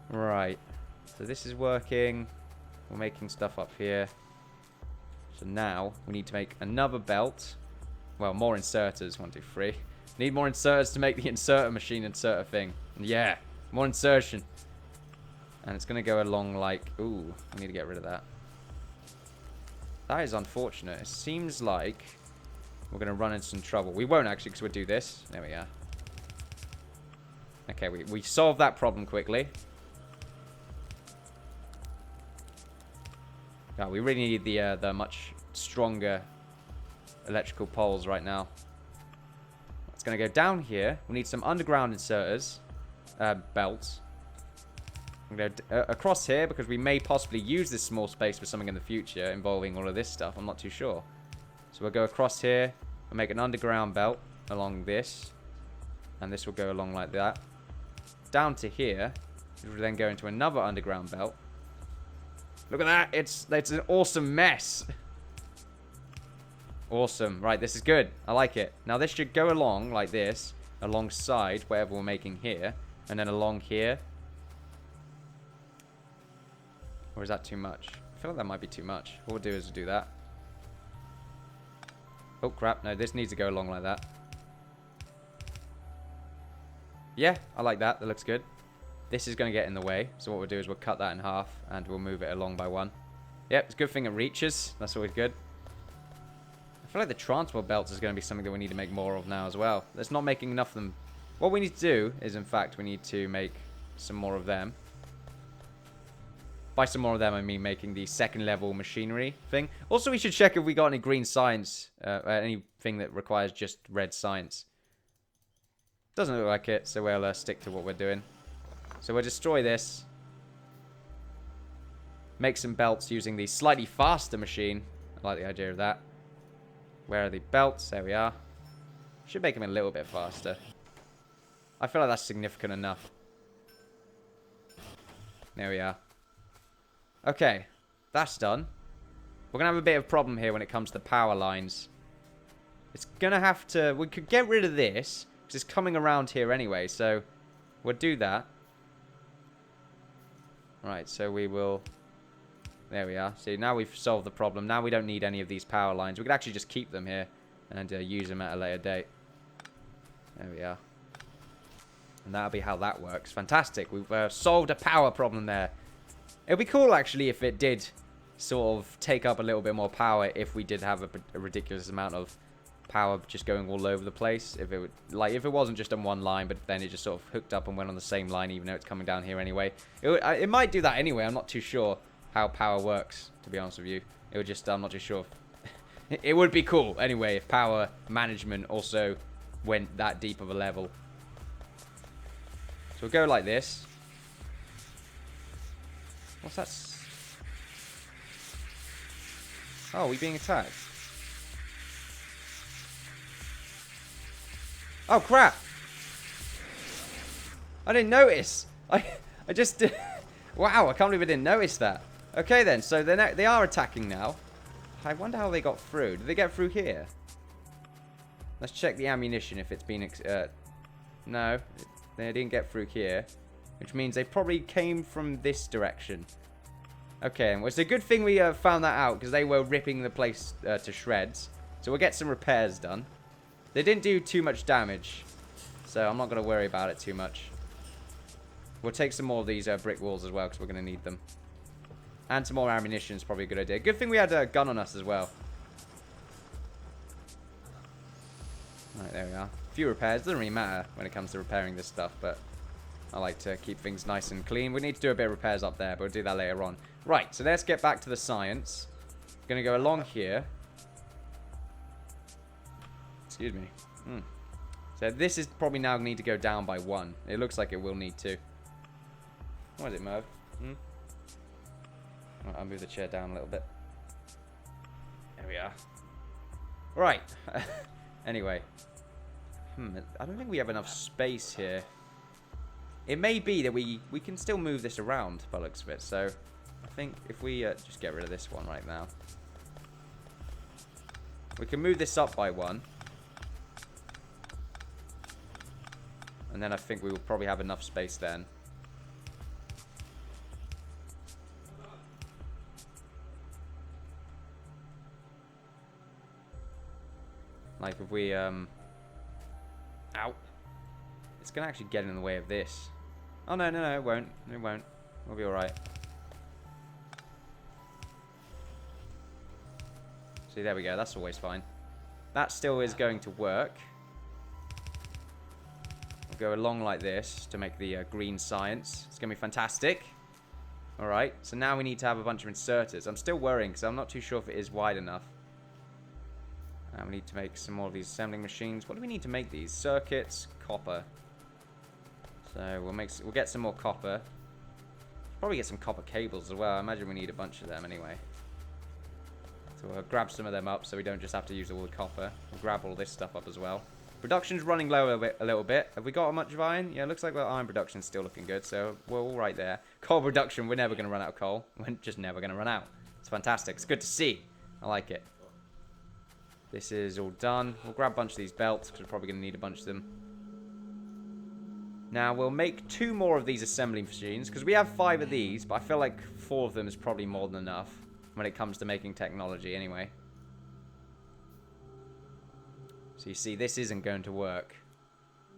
Right. So this is working. We're making stuff up here. So now we need to make another belt. Well, more inserters. 1, 2, 3. Need more inserters to make the inserter machine inserter thing. Yeah. More insertion. And it's going to go along like... Ooh, I need to get rid of that. That is unfortunate. It seems like we're going to run into some trouble. We won't actually, because we'll do this. There we are. Okay, we solved that problem quickly. No, we really need the much stronger electrical poles right now. It's going to go down here. We need some underground inserters. Belts. I'm going to go across here because we may possibly use this small space for something in the future involving all of this stuff. I'm not too sure. So we'll go across here and make an underground belt along this. And this will go along like that. Down to here. Which will then go into another underground belt. Look at that. It's an awesome mess. Awesome. Right, this is good. I like it. Now this should go along like this. Alongside whatever we're making here. And then along here. Or is that too much? I feel like that might be too much. What we'll do is we'll do that. Oh, crap. No, this needs to go along like that. Yeah, I like that. That looks good. This is going to get in the way. So what we'll do is we'll cut that in half. And we'll move it along by 1. Yep, it's a good thing it reaches. That's always good. I feel like the transport belts is going to be something that we need to make more of now as well. There's not making enough of them. What we need to do is, in fact, we need to make some more of them. By some more of them, I mean making the second level machinery thing. Also, we should check if we got any green science. Anything that requires just red science. Doesn't look like it, so we'll stick to what we're doing. So we'll destroy this. Make some belts using the slightly faster machine. I like the idea of that. Where are the belts? There we are. Should make them a little bit faster. I feel like that's significant enough. There we are. Okay, that's done. We're going to have a bit of a problem here when it comes to power lines. It's going to have to... We could get rid of this, because it's coming around here anyway, so we'll do that. Right, so we will... There we are. See, now we've solved the problem. Now we don't need any of these power lines. We could actually just keep them here and use them at a later date. There we are. And that'll be how that works. Fantastic. We've solved a power problem there. It would be cool, actually, if it did sort of take up a little bit more power if we did have a ridiculous amount of power just going all over the place. If it would, like, if it wasn't just on one line, but then it just sort of hooked up and went on the same line, even though it's coming down here anyway. It might do that anyway. I'm not too sure how power works, to be honest with you. It would just, I'm not too sure. It would be cool, anyway, if power management also went that deep of a level. So we'll go like this. What's that? Oh, are we being attacked? Oh, crap! I didn't notice! I just... Wow, I can't believe I didn't notice that. Okay, then. So they are attacking now. I wonder how they got through. Did they get through here? Let's check the ammunition if it's been... No, they didn't get through here. Which means they probably came from this direction. Okay, well, it's a good thing we found that out, because they were ripping the place to shreds. So we'll get some repairs done. They didn't do too much damage, so I'm not going to worry about it too much. We'll take some more of these brick walls as well, because we're going to need them. And some more ammunition is probably a good idea. Good thing we had a gun on us as well. Right, there we are. A few repairs. Doesn't really matter when it comes to repairing this stuff, but I like to keep things nice and clean. We need to do a bit of repairs up there, but we'll do that later on. Right, so let's get back to the science. Going to go along here. Excuse me. So this is probably now need to go down by 1. It looks like it will need to. What is it, Merv? I'll move the chair down a little bit. There we are. Right. Anyway. I don't think we have enough space here. It may be that we can still move this around by the looks of it. So I think if we just get rid of this one right now. We can move this up by 1. And then I think we will probably have enough space then. Like if we, ow. It's going to actually get in the way of this. Oh, no, no, no, it won't. It won't. We'll be alright. See, there we go. That's always fine. That still is going to work. We'll go along like this to make the green science. It's going to be fantastic. Alright, so now we need to have a bunch of inserters. I'm still worrying because I'm not too sure if it is wide enough. And we need to make some more of these assembling machines. What do we need to make these? Circuits, copper. So we'll get some more copper. Probably get some copper cables as well. I imagine we need a bunch of them anyway. So we'll grab some of them up so we don't just have to use all the copper. We'll grab all this stuff up as well. Production's running low a little bit. Have we got much of iron? Yeah, it looks like the iron production's still looking good, so we're all right there. Coal production, we're never going to run out of coal. We're just never going to run out. It's fantastic. It's good to see. I like it. This is all done. We'll grab a bunch of these belts because we're probably going to need a bunch of them. Now, we'll make 2 more of these assembly machines because we have 5 of these, but I feel like 4 of them is probably more than enough when it comes to making technology anyway. So you see, this isn't going to work.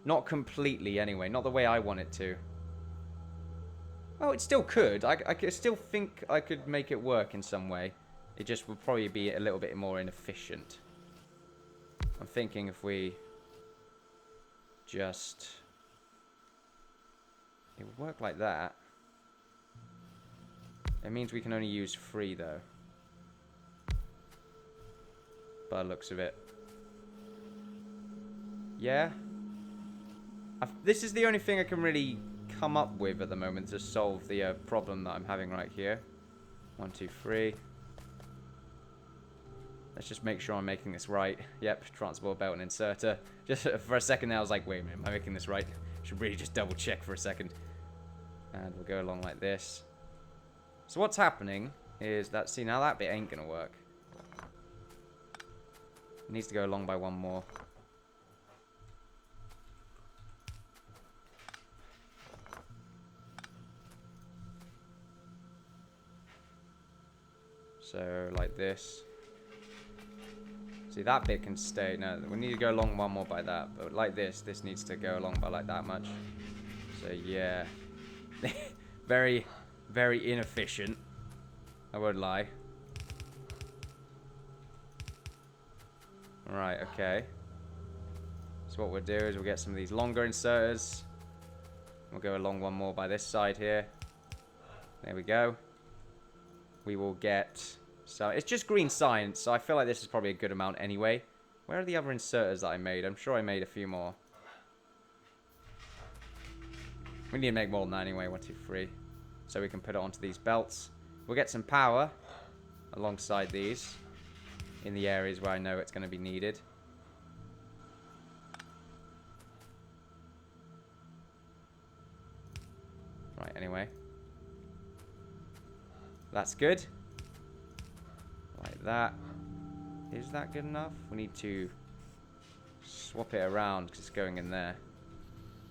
Not completely anyway, not the way I want it to. Oh, it still could. I still think I could make it work in some way. It just would probably be a little bit more inefficient. I'm thinking if we just... It would work like that. It means we can only use 3 though. By the looks of it. Yeah. This is the only thing I can really come up with at the moment to solve the problem that I'm having right here. 1, 2, 3. Let's just make sure I'm making this right. Yep, transport belt and inserter. Just for a second there, I was like, wait a minute, am I making this right? Should really just double check for a second. And we'll go along like this. So what's happening is that, see, now that bit ain't gonna work. It needs to go along by 1 more. So, like this. See, that bit can stay. No, we need to go along 1 more by that. But like this needs to go along by like that much. So, yeah. Very, very inefficient. I won't lie. Alright, okay. So what we'll do is we'll get some of these longer inserters. We'll go along 1 more by this side here. There we go. We will get... So it's just green science, so I feel like this is probably a good amount anyway. Where are the other inserters that I made? I'm sure I made a few more. We need to make more than that anyway. 1, 2, 3. So we can put it onto these belts. We'll get some power alongside these in the areas where I know it's going to be needed. Right, anyway. That's good. Like that. Is that good enough? We need to swap it around because it's going in there.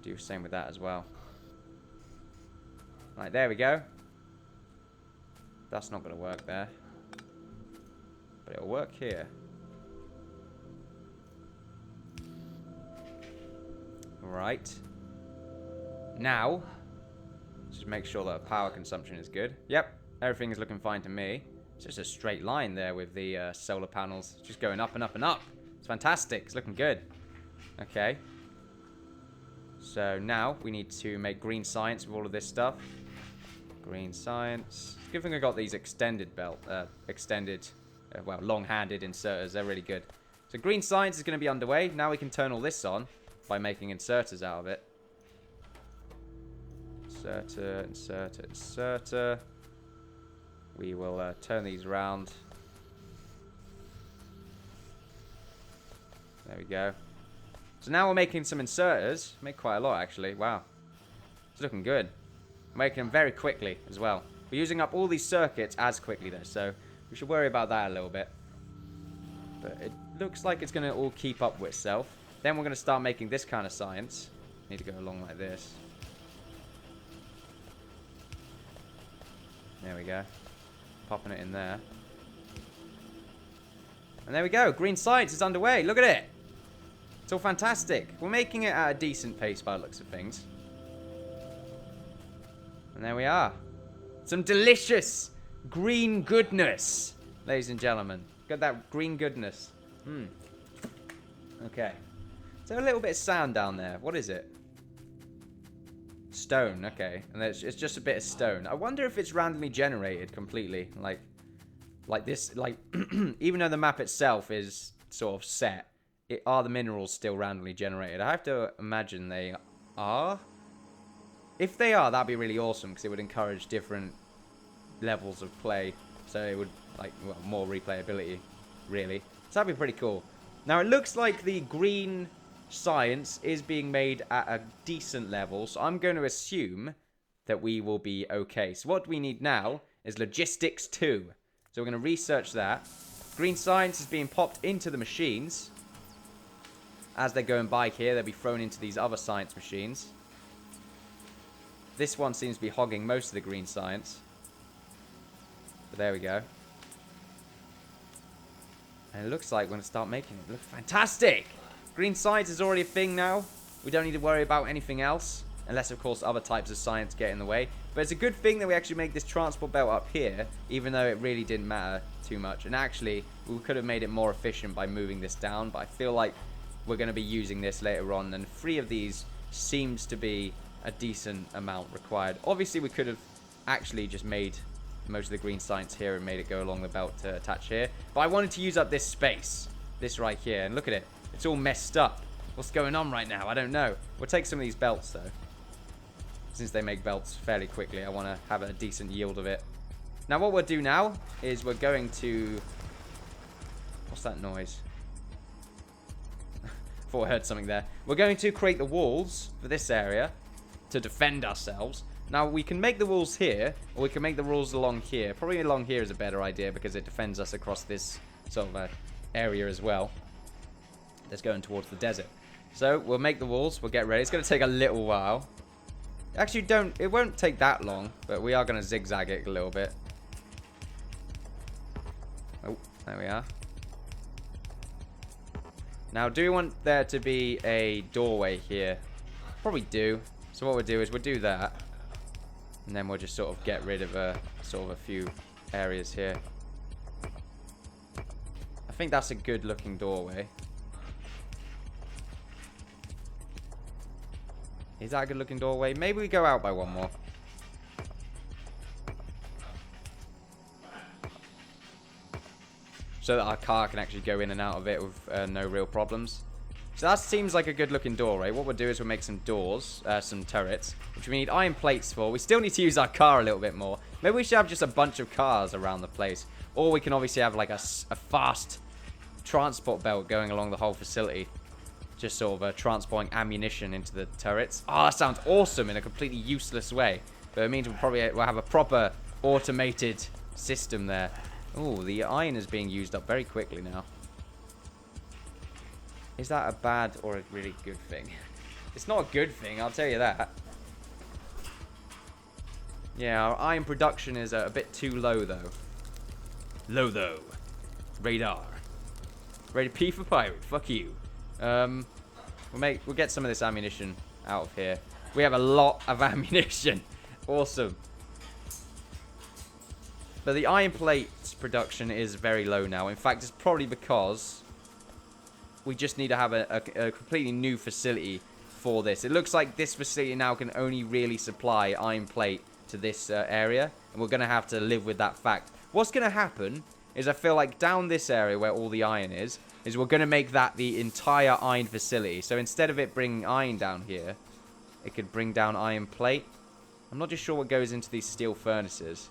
Do the same with that as well. Right, there we go. That's not going to work there. But it'll work here. Right. Now, just make sure that power consumption is good. Yep, everything is looking fine to me. It's just a straight line there with the solar panels. Just going up and up and up. It's fantastic. It's looking good. Okay. So now we need to make green science with all of this stuff. Green science. It's a good thing I got these extended belt, well, long-handed inserters. They're really good. So green science is going to be underway. Now we can turn all this on by making inserters out of it. Inserter, inserter, inserter. We will turn these around. There we go. So now we're making some inserters. Make quite a lot, actually. Wow. It's looking good. We're making them very quickly as well. We're using up all these circuits as quickly, though, so we should worry about that a little bit. But it looks like it's going to all keep up with itself. Then we're going to start making this kind of science. Need to go along like this. There we go. Popping it in there. And there we go. Green science is underway. Look at it. It's all fantastic. We're making it at a decent pace by the looks of things. And there we are. Some delicious green goodness, ladies and gentlemen. Got that green goodness. Okay. Is there a little bit of sand down there? What is it? Stone, okay. And it's just a bit of stone. I wonder if it's randomly generated completely. Like this, like, even though the map itself is sort of set, are the minerals still randomly generated? I have to imagine they are. If they are, that'd be really awesome, because it would encourage different levels of play. So it would, like, well, more replayability, really. So that'd be pretty cool. Now, it looks like the green science is being made at a decent level, so I'm going to assume that we will be okay. So what we need now is logistics 2. So we're going to research that. Green science is being popped into the machines. As they're going by here, they'll be thrown into these other science machines. This one seems to be hogging most of the green science. But there we go. And it looks like we're going to start making it. It looks fantastic! Green science is already a thing now. We don't need to worry about anything else. Unless, of course, other types of science get in the way. But it's a good thing that we actually make this transport belt up here. Even though it really didn't matter too much. And actually, we could have made it more efficient by moving this down. But I feel like we're going to be using this later on. And 3 of these seems to be a decent amount required. Obviously, we could have actually just made most of the green science here and made it go along the belt to attach here. But I wanted to use up this space. This right here. And look at it. It's all messed up. What's going on right now? I don't know. We'll take some of these belts, though. Since they make belts fairly quickly, I want to have a decent yield of it. Now, what we'll do now is we're going to... What's that noise? Thought I heard something there. We're going to create the walls for this area to defend ourselves. Now, we can make the walls here, or we can make the walls along here. Probably along here is a better idea because it defends us across this sort of area as well. That's going towards the desert. So, we'll make the walls. We'll get ready. It's going to take a little while. Actually, it won't take that long, but we are going to zigzag it a little bit. Oh, there we are. Now, do we want there to be a doorway here? Probably do. So what we'll do is we'll do that. And then we'll just sort of get rid of sort of a few areas here. I think that's a good looking doorway. Is that a good looking doorway? Maybe we go out by one more. So that our car can actually go in and out of it with no real problems. So that seems like a good looking doorway. What we'll do is we'll make some doors, some turrets, which we need iron plates for. We still need to use our car a little bit more. Maybe we should have just a bunch of cars around the place. Or we can obviously have like a fast transport belt going along the whole facility. Just sort of transporting ammunition into the turrets. Oh, that sounds awesome in a completely useless way. But it means we'll have a proper automated system there. Oh, the iron is being used up very quickly now. Is that a bad or a really good thing? It's not a good thing, I'll tell you that. Yeah, our iron production is a bit too low, though. Low, though. Radar. Rated P for pirate. Fuck you. We'll get some of this ammunition out of here. We have a lot of ammunition. Awesome. But the iron plates production is very low now. In fact, it's probably because we just need to have a completely new facility for this. It looks like this facility now can only really supply iron plate to this area. And we're going to have to live with that fact. What's going to happen is I feel like down this area where all the iron is we're going to make that the entire iron facility. So instead of it bringing iron down here, it could bring down iron plate. I'm not just sure what goes into these steel furnaces.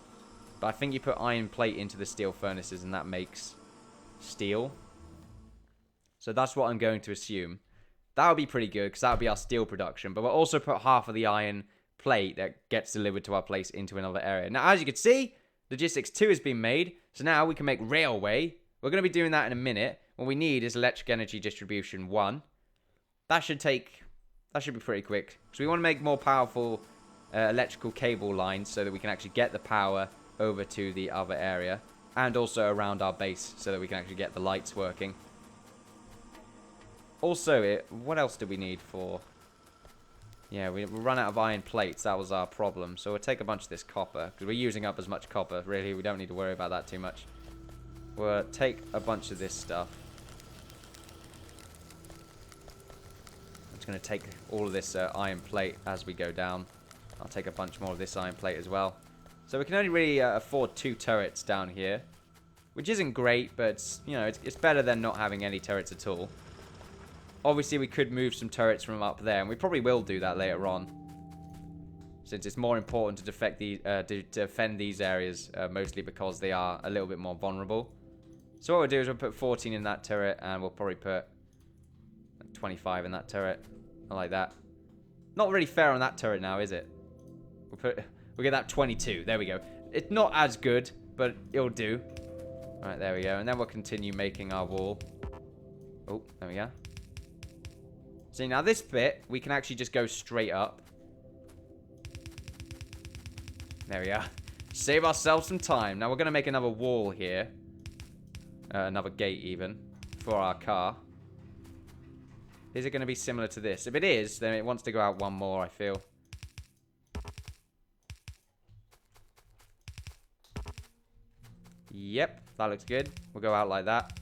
But I think you put iron plate into the steel furnaces and that makes steel. So that's what I'm going to assume. That would be pretty good because that would be our steel production. But we'll also put half of the iron plate that gets delivered to our place into another area. Now, as you can see, Logistics 2 has been made. So now we can make railway. We're going to be doing that in a minute. What we need is electric energy distribution 1. That should be pretty quick. So we want to make more powerful electrical cable lines so that we can actually get the power over to the other area. And also around our base so that we can actually get the lights working. Also, what else do we need for... Yeah, we run out of iron plates. That was our problem. So we'll take a bunch of this copper, because we're using up as much copper. Really, we don't need to worry about that too much. We'll take a bunch of this stuff. I'm just going to take all of this iron plate as we go down. I'll take a bunch more of this iron plate as well. So we can only really afford 2 turrets down here, which isn't great, but it's, you know, it's better than not having any turrets at all. Obviously, we could move some turrets from up there, and we probably will do that later on, since it's more important to defend these areas, mostly because they are a little bit more vulnerable. So what we'll do is we'll put 14 in that turret, and we'll probably put 25 in that turret. I like that. Not really fair on that turret now, is it? We'll get that 22. There we go. It's not as good, but it'll do. All right, there we go. And then we'll continue making our wall. Oh, there we go. See, now this bit, we can actually just go straight up. There we are. Save ourselves some time. Now we're going to make another wall here. Another gate, even, for our car. Is it going to be similar to this? If it is, then it wants to go out one more, I feel. Yep, that looks good. We'll go out like that.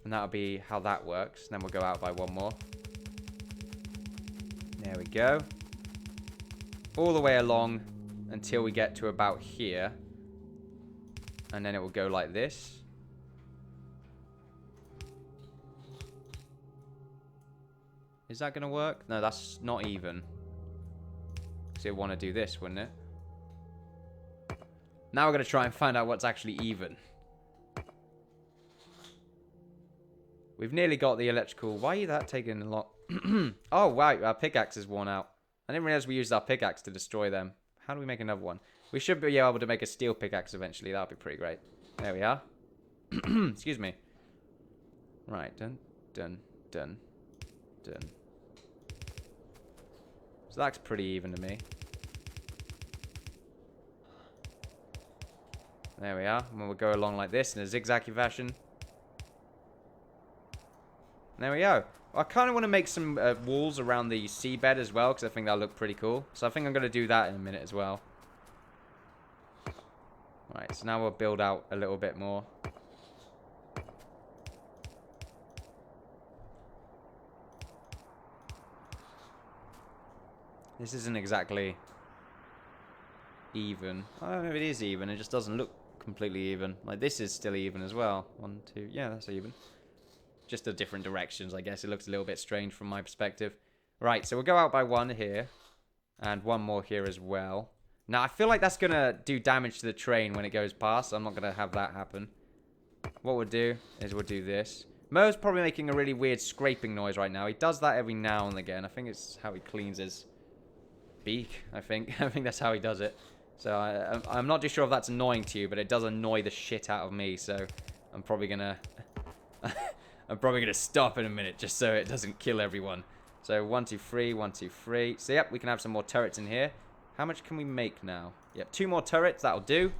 And that'll be how that works. And then we'll go out by one more. There we go. All the way along until we get to about here. And then it will go like this. Is that going to work? No, that's not even. Because it'd want to do this, wouldn't it? Now we're going to try and find out what's actually even. We've nearly got the electrical... Why are that taking a lot? Oh, wow. Our pickaxe is worn out. I didn't realize we used our pickaxe to destroy them. How do we make another one? We should be able to make a steel pickaxe eventually. That would be pretty great. There we are. Excuse me. Right. Done. Done. Done. Done. So that's pretty even to me. There we are. And we'll go along like this in a zigzaggy fashion. There we go. I kind of want to make some walls around the seabed as well, because I think that'll look pretty cool. So I think I'm going to do that in a minute as well. Right, so now we'll build out a little bit more. This isn't exactly even. I don't know if it is even. It just doesn't look completely even. Like, this is still even as well. 1, 2. Yeah, that's even. Just the different directions, I guess. It looks a little bit strange from my perspective. Right, so we'll go out by 1 here. And 1 more here as well. Now, I feel like that's going to do damage to the train when it goes past. I'm not going to have that happen. What we'll do is we'll do this. Mo's probably making a really weird scraping noise right now. He does that every now and again. I think it's how he cleans his beak, I think. I think that's how he does it. So I'm not too sure if that's annoying to you, but it does annoy the shit out of me. So I'm probably going to... I'm probably going to stop in a minute just so it doesn't kill everyone. So 1, 2, 3, 1, 2, 3. So yep, we can have some more turrets in here. How much can we make now? Yep, 2 more turrets. That'll do.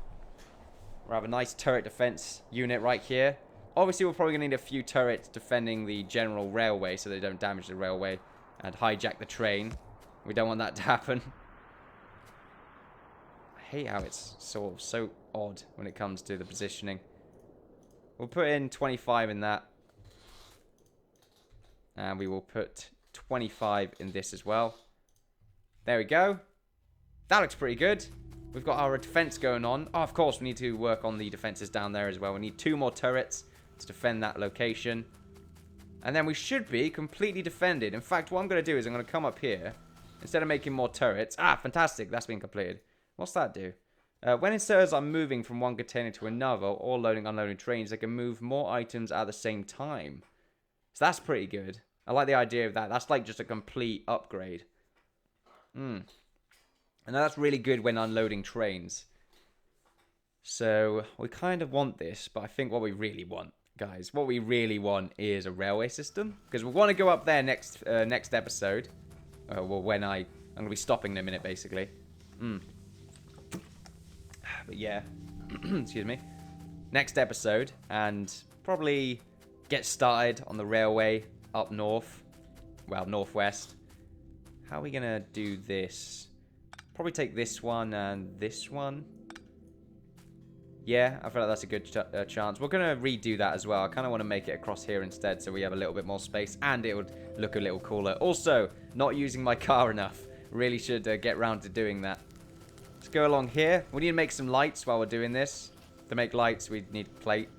We'll have a nice turret defense unit right here. Obviously, we're probably going to need a few turrets defending the general railway so they don't damage the railway and hijack the train. We don't want that to happen. I hate how it's sort of so odd when it comes to the positioning. We'll put in 25 in that. And we will put 25 in this as well. There we go. That looks pretty good. We've got our defense going on. Oh, of course, we need to work on the defenses down there as well. We need 2 more turrets to defend that location. And then we should be completely defended. In fact, what I'm going to do is I'm going to come up here. Instead of making more turrets. Ah, fantastic. That's been completed. What's that do? When inserters are moving from one container to another or loading unloading trains, they can move more items at the same time. So that's pretty good. I like the idea of that. That's like just a complete upgrade. And that's really good when unloading trains. So we kind of want this, but I think what we really want, guys, what we really want is a railway system. Because we want to go up there next episode. Well, when I'm going to be stopping in a minute, basically. But yeah. Excuse me. Next episode. And probably get started on the railway up north. Well, northwest. How are we going to do this? Probably take this one and this one. Yeah, I feel like that's a good chance. We're going to redo that as well. I kind of want to make it across here instead so we have a little bit more space and it would look a little cooler. Also, not using my car enough. Really should get round to doing that. Let's go along here. We need to make some lights while we're doing this. To make lights, we need plate.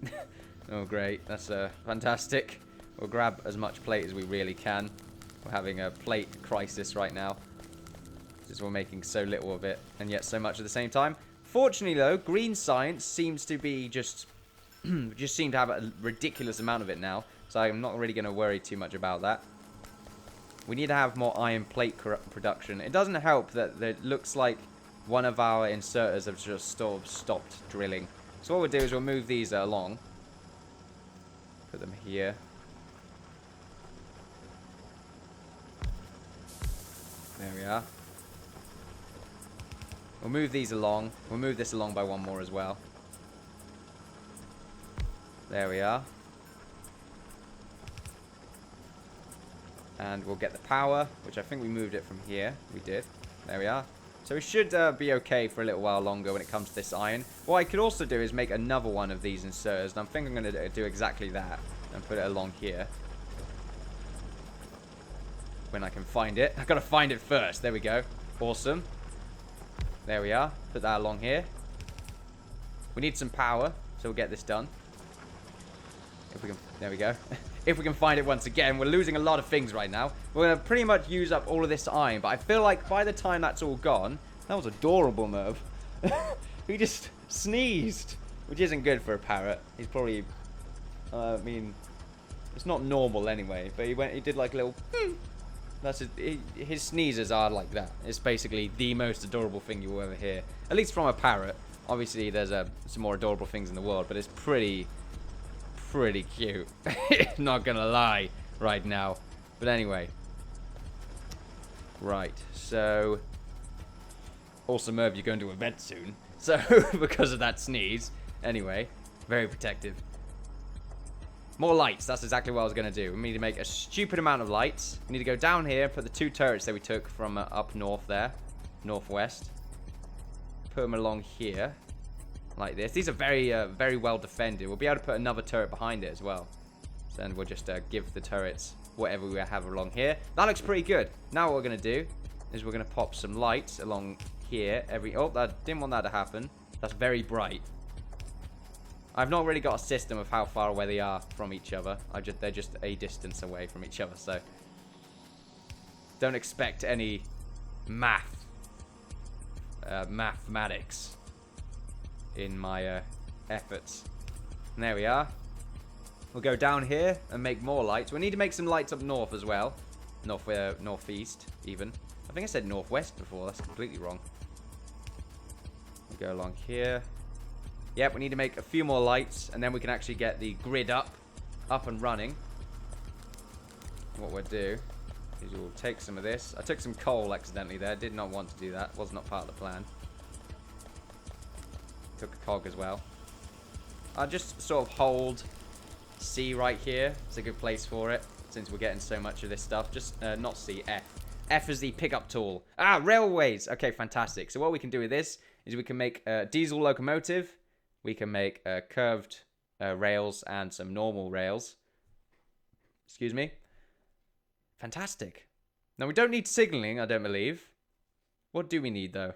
Oh, great. That's fantastic. We'll grab as much plate as we really can. We're having a plate crisis right now. Because we're making so little of it and yet so much at the same time. Fortunately, though, green science seems to be just seem to have a ridiculous amount of it now. So I'm not really going to worry too much about that. We need to have more iron plate production. It doesn't help that it looks like one of our inserters have just sort of stopped drilling. So what we'll do is we'll move these along. Put them here. There we are. We'll move these along. We'll move this along by one more as well. There we are. And we'll get the power, which I think we moved it from here. We did. There we are. So we should be okay for a little while longer when it comes to this iron. What I could also do is make another one of these inserters. And I think I'm going to do exactly that. And put it along here. When I can find it. I've got to find it first. There we go. Awesome. There we are. Put that along here. We need some power. So we'll get this done. If we can. There we go. If we can find it once again. We're losing a lot of things right now. We're going to pretty much use up all of this iron. But I feel like by the time that's all gone. That was adorable, Merv. He just sneezed. Which isn't good for a parrot. He's probably... I mean... It's not normal anyway. But he did like a little... That's his sneezes are like that. It's basically the most adorable thing you will ever hear. At least from a parrot. Obviously, there's some more adorable things in the world. But it's pretty cute. Not gonna lie right now. But anyway. Right. So... Also, Merv, you're going to a vet soon. So, because of that sneeze. Anyway. Very protective. More lights. That's exactly what I was going to do. We need to make a stupid amount of lights. We need to go down here, put the 2 turrets that we took from up north there. Northwest. Put them along here. Like this. These are very well defended. We'll be able to put another turret behind it as well. So then we'll just give the turrets whatever we have along here. That looks pretty good. Now what we're going to do is we're going to pop some lights along here. Oh, I didn't want that to happen. That's very bright. I've not really got a system of how far away they are from each other. They're just a distance away from each other, so don't expect any mathematics in my efforts. And there we are. We'll go down here and make more lights. We need to make some lights up north as well. Northeast, even. I think I said northwest before. That's completely wrong. We'll go along here. Yep, we need to make a few more lights, and then we can actually get the grid up and running. What we'll do is we'll take some of this. I took some coal accidentally there. Did not want to do that. Was not part of the plan. Took a cog as well. I'll just sort of hold C right here. It's a good place for it, since we're getting so much of this stuff. Just not C, F. F is the pickup tool. Ah, railways. Okay, fantastic. So what we can do with this is we can make a diesel locomotive. We can make curved rails and some normal rails. Excuse me. Fantastic. Now, we don't need signaling, I don't believe. What do we need, though?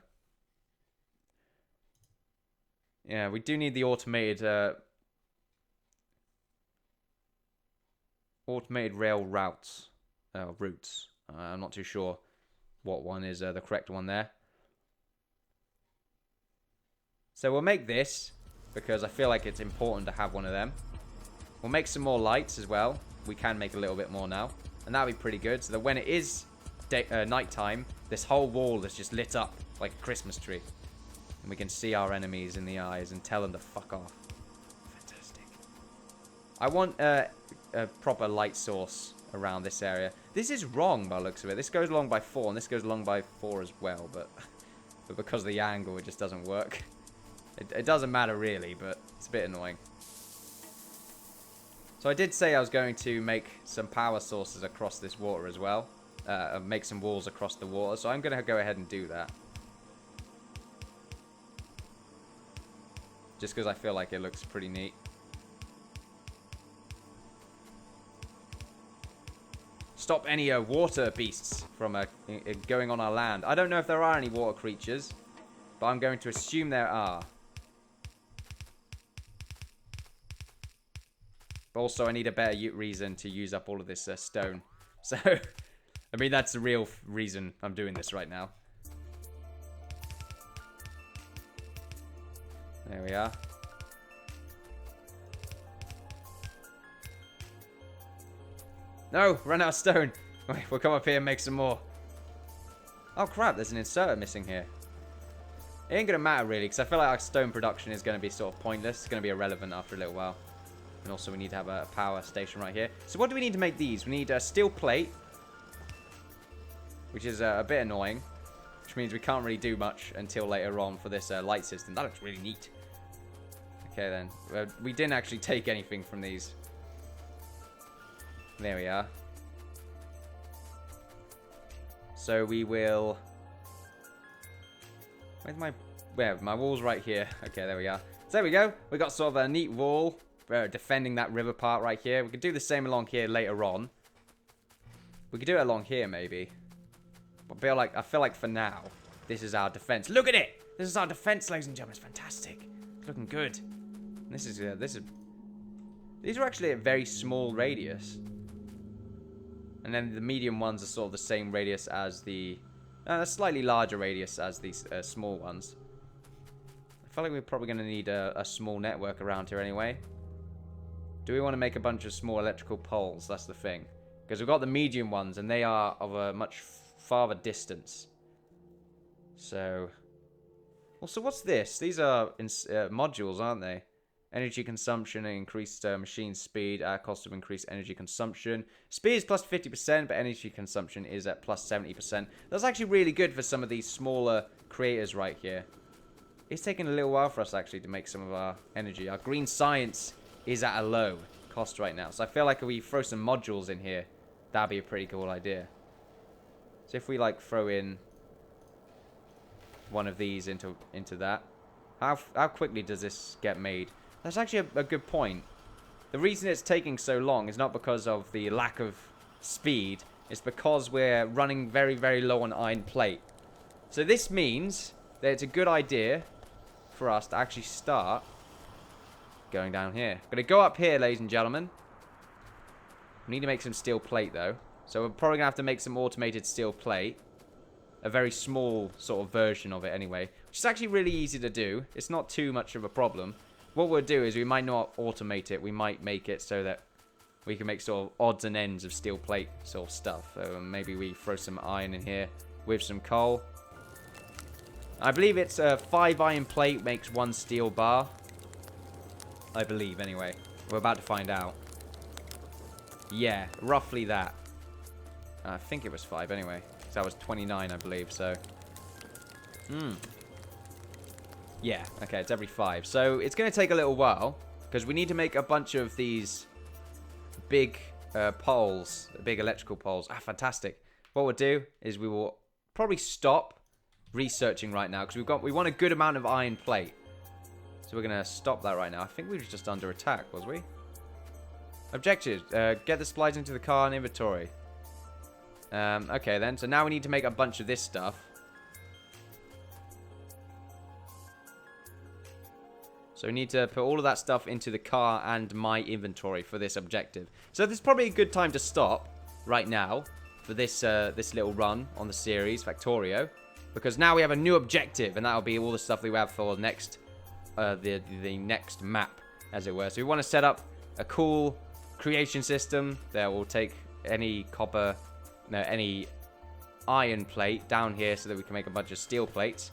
Yeah, we do need the automated rail routes. Routes. I'm not too sure what one is the correct one there. So we'll make this, because I feel like it's important to have one of them. We'll make some more lights as well. We can make a little bit more now. And that'll be pretty good, so that when it is nighttime, this whole wall is just lit up like a Christmas tree. And we can see our enemies in the eyes and tell them to fuck off. Fantastic. I want a proper light source around this area. This is wrong by the looks of it. This goes along by 4, and this goes along by 4 as well, but because of the angle, it just doesn't work. It doesn't matter really, but it's a bit annoying. So I did say I was going to make some power sources across this water as well. Make some walls across the water. So I'm going to go ahead and do that. Just because I feel like it looks pretty neat. Stop any water beasts from going on our land. I don't know if there are any water creatures, but I'm going to assume there are. But also, I need a better reason to use up all of this stone. So, I mean, that's the real reason I'm doing this right now. There we are. No, run out of stone. Wait, we'll come up here and make some more. Oh crap, there's an inserter missing here. It ain't gonna matter really, because I feel like our stone production is gonna be sort of pointless. It's gonna be irrelevant after a little while. And also we need to have a power station right here. So what do we need to make these? We need a steel plate, which is a bit annoying, which means we can't really do much until later on for this light system. That looks really neat. Okay then, we didn't actually take anything from these. There we are. So we will... Where's my wall's right here. Okay, there we are. So there we go. We got sort of a neat wall defending that river part right here. We could do the same along here later on. We could do it along here maybe. But I feel like for now, this is our defense. Look at it! This is our defense, ladies and gentlemen. It's fantastic. It's looking good. And this is these are actually a very small radius. And then the medium ones are sort of the same radius as the... a slightly larger radius as these small ones. I feel like we're probably going to need a small network around here anyway. Do we want to make a bunch of small electrical poles? That's the thing. Because we've got the medium ones, and they are of a much farther distance. So... Also, what's this? These are modules, aren't they? Energy consumption and increased machine speed. Cost of increased energy consumption. Speed is plus 50%, but energy consumption is at plus 70%. That's actually really good for some of these smaller creators right here. It's taking a little while for us actually to make some of our energy. Our green science is at a low cost right now. So I feel like if we throw some modules in here, that'd be a pretty cool idea. So if we like throw in one of these into that, how quickly does this get made? That's actually a good point. The reason it's taking so long is not because of the lack of speed. It's because we're running very, very low on iron plate. So this means that it's a good idea for us to actually start going down here. Going to go up here, ladies and gentlemen. We need to make some steel plate, though. So we're probably going to have to make some automated steel plate. A very small sort of version of it anyway. Which is actually really easy to do. It's not too much of a problem. What we'll do is we might not automate it. We might make it so that we can make sort of odds and ends of steel plate sort of stuff. Maybe we throw some iron in here with some coal. I believe it's 5 iron plate makes 1 steel bar. I believe, anyway. We're about to find out. Yeah, roughly that. I think it was 5 anyway. So that was 29, I believe, so... Yeah, okay, it's every 5. So it's going to take a little while, because we need to make a bunch of these big poles, big electrical poles. Ah, fantastic. What we'll do is we will probably stop researching right now, because we want a good amount of iron plate. So we're going to stop that right now. I think we were just under attack, was we? Objectives. Get the supplies into the car and inventory. Okay then, so now we need to make a bunch of this stuff. So we need to put all of that stuff into the car and my inventory for this objective. So this is probably a good time to stop right now for this this little run on the series, Factorio. Because now we have a new objective, and that'll be all the stuff that we have for next, the next map, as it were. So we want to set up a cool creation system that will take any copper, no, any iron plate down here so that we can make a bunch of steel plates.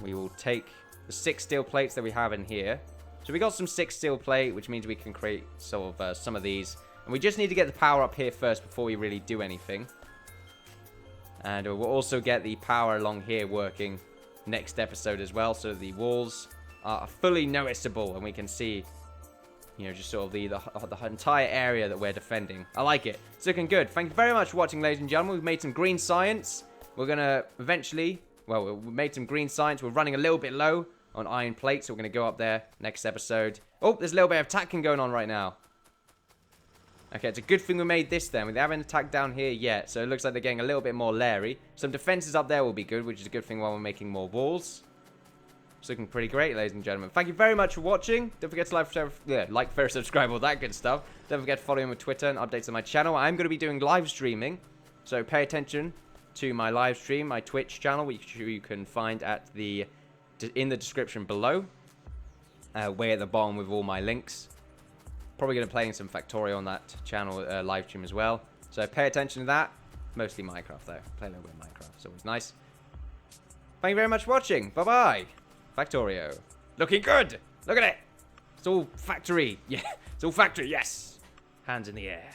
We will take the 6 steel plates that we have in here. So we got some 6 steel plate, which means we can create sort of some of these. And we just need to get the power up here first before we really do anything. And we'll also get the power along here working next episode as well, so the walls are fully noticeable and we can see you know, just sort of the entire area that we're defending. I like it. It's looking good. Thank you very much for watching, ladies and gentlemen. We've made some green science. We're going to eventually... Well, we made some green science. We're running a little bit low on iron plates, so we're going to go up there next episode. Oh, there's a little bit of attacking going on right now. Okay, it's a good thing we made this then. We haven't attacked down here yet, so it looks like they're getting a little bit more leery. Some defenses up there will be good, which is a good thing while we're making more walls. It's looking pretty great, ladies and gentlemen. Thank you very much for watching. Don't forget to like, share, subscribe, all that good stuff. Don't forget to follow me on Twitter and updates on my channel. I'm going to be doing live streaming, so pay attention to my live stream, my Twitch channel, which you can find in the description below, way at the bottom with all my links. Probably going to play in some Factorio on that channel live stream as well. So pay attention to that. Mostly Minecraft though. Play a little bit of Minecraft. It's always nice. Thank you very much for watching. Bye bye. Factorio. Looking good. Look at it. It's all factory. Yeah. It's all factory. Yes. Hands in the air.